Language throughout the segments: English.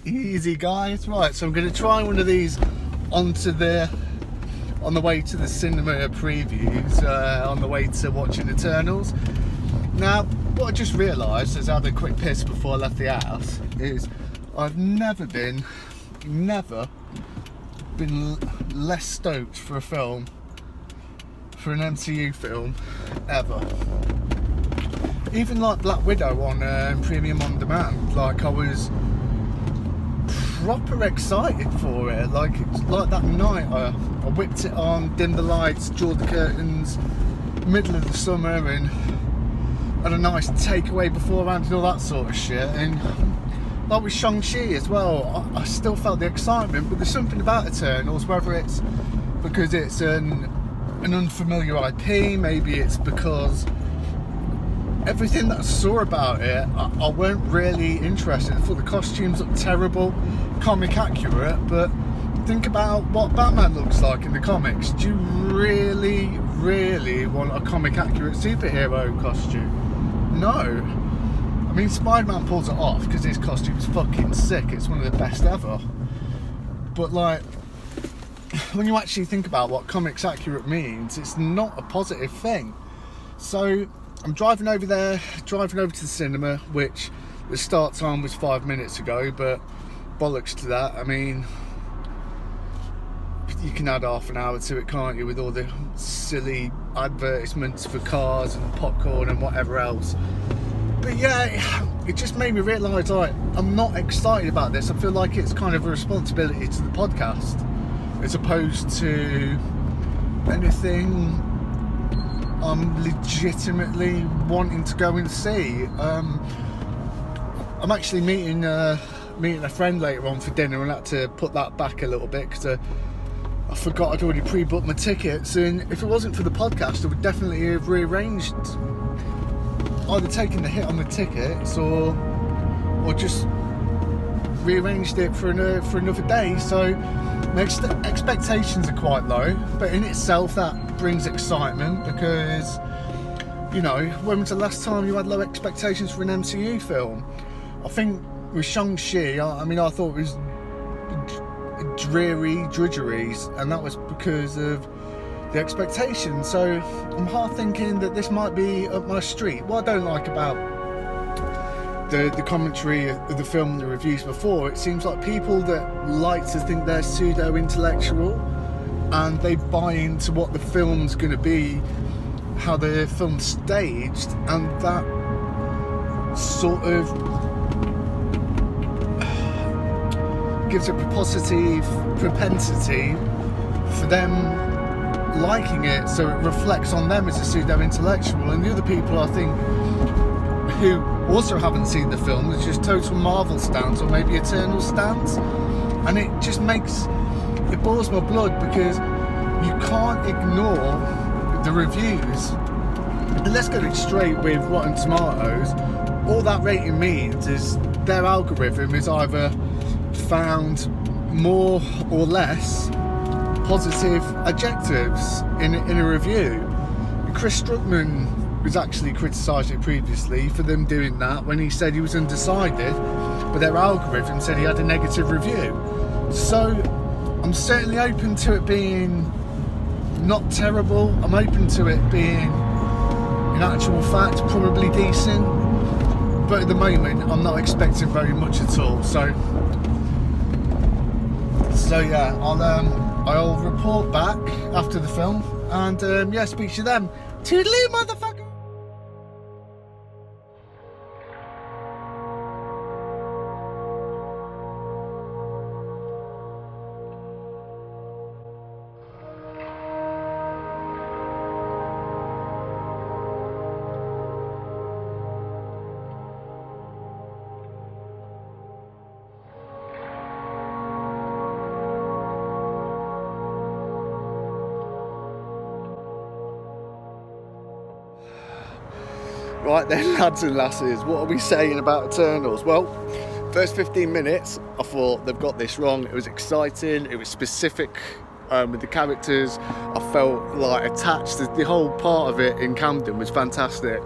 Easy guys. Right, so I'm going to try one of these on the way to the cinema previews, on the way to watching Eternals. Now, what I just realised as I had a quick piss before I left the house is I've never been less stoked for a film, for an MCU film, ever. Even like Black Widow on Premium On Demand, like I was proper excited for it. Like that night I whipped it on, dimmed the lights, drew the curtains, middle of the summer, and had a nice takeaway beforehand and all that sort of shit. And like with Shang-Chi as well, I still felt the excitement, but there's something about Eternals, whether it's because it's an unfamiliar IP, maybe it's because everything that I saw about it, I weren't really interested. I thought the costumes looked terrible, comic accurate, but think about what Batman looks like in the comics. Do you really want a comic accurate superhero costume? No. I mean, Spider-Man pulls it off because his costume's fucking sick. It's one of the best ever. But like, when you actually think about what comics accurate means, it's not a positive thing. So I'm driving over to the cinema, which the start time was 5 minutes ago, but bollocks to that. I mean, you can add half an hour to it, can't you, with all the silly advertisements for cars and popcorn and whatever else. But yeah, it just made me realise, like, I'm not excited about this. I feel like it's kind of a responsibility to the podcast as opposed to anything I'm legitimately wanting to go and see. I'm actually meeting a friend later on for dinner, and I had to put that back a little bit because I forgot I'd already pre-booked my tickets, and if it wasn't for the podcast I would definitely have rearranged, either taken the hit on the tickets or just rearranged it for another day. So my expectations are quite low, but in itself that brings excitement because, you know, when was the last time you had low expectations for an MCU film? I think with Shang-Chi, I mean, I thought it was dreary drudgeries, and that was because of the expectations. So I'm half thinking that this might be up my street. What I don't like about the commentary of the film and the reviews before, it seems like people that like to think they're pseudo-intellectual and they buy into what the film's going to be, how the film's staged, and that sort of gives a propensity for them liking it, so it reflects on them as a pseudo-intellectual, and the other people, I think, who also haven't seen the film, it's just total Marvel stans or maybe Eternal stans, and it just it boils my blood because you can't ignore the reviews. And let's get it straight with Rotten Tomatoes. All that rating means is their algorithm is either found more or less positive adjectives in a review. Chris Struckman was actually criticised it previously for them doing that when he said he was undecided, but their algorithm said he had a negative review. So I'm certainly open to it being not terrible. I'm open to it being, in actual fact, probably decent, but at the moment I'm not expecting very much at all. So yeah, I'll report back after the film, and yeah, speak to them. Toodaloo, motherfucker! Right then, lads and lasses, what are we saying about Eternals? Well, first 15 minutes, I thought they've got this wrong. It was exciting, it was specific with the characters. I felt like attached. The whole part of it in Camden was fantastic.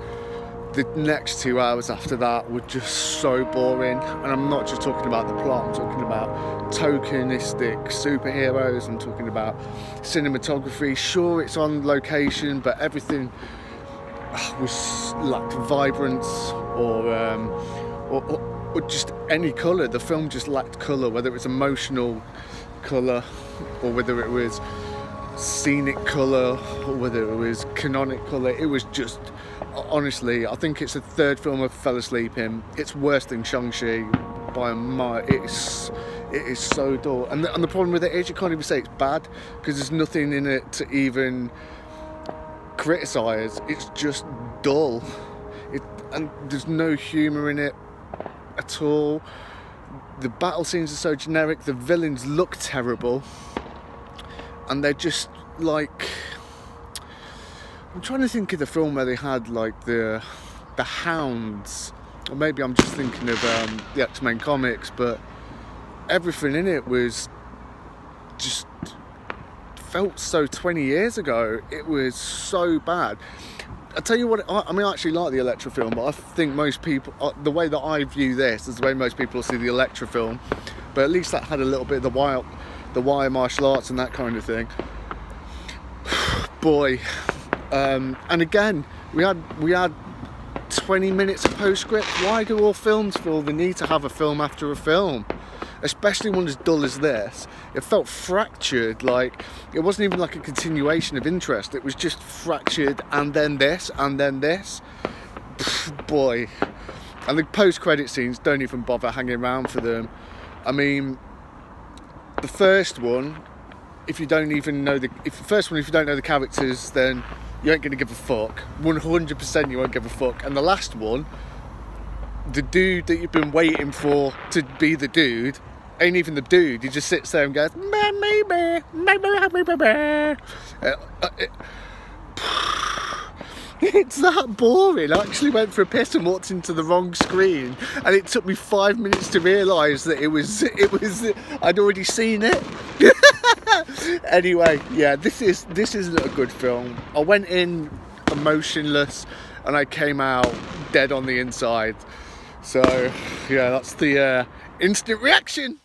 the next 2 hours after that were just so boring. And I'm not just talking about the plot, I'm talking about tokenistic superheroes, I'm talking about cinematography. Sure, it's on location, but everything was lacked vibrance or just any colour. The film just lacked colour, whether it was emotional colour or whether it was scenic colour or whether it was canonic colour. It was just, honestly, I think it's the third film I fell asleep in. It's worse than Shang-Chi by a mile. It is so dull, and the problem with it is you can't even say it's bad because there's nothing in it to even criticise. It's just dull, and there's no humour in it at all. The battle scenes are so generic, the villains look terrible, and they're just like, I'm trying to think of the film where they had like the Hounds, or maybe I'm just thinking of the X-Men comics, but everything in it was just felt so 20 years ago. It was so bad. I tell you what, I mean, I actually like the Elektra film, but I think most people, the way that I view this is the way most people see the Elektra film, but at least that had a little bit of the wire martial arts and that kind of thing. Boy, and again, we had 20 minutes of postscript. Why do all films feel the need to have a film after a film? Especially one as dull as this. It felt fractured, like it wasn't even like a continuation of interest. It was just fractured, and then this, and then this. Boy. And the post-credit scenes, don't even bother hanging around for them. I mean, the first one, if you don't know the characters, then you ain't gonna give a fuck. 100% you won't give a fuck. And the last one, the dude that you've been waiting for to be the dude ain't even the dude. He just sits there and goes, maybe. It's that boring. I actually went for a piss and walked into the wrong screen, and it took me 5 minutes to realise that it was I'd already seen it. Anyway, yeah, this isn't a good film. I went in emotionless and I came out dead on the inside. So yeah, that's the instant reaction.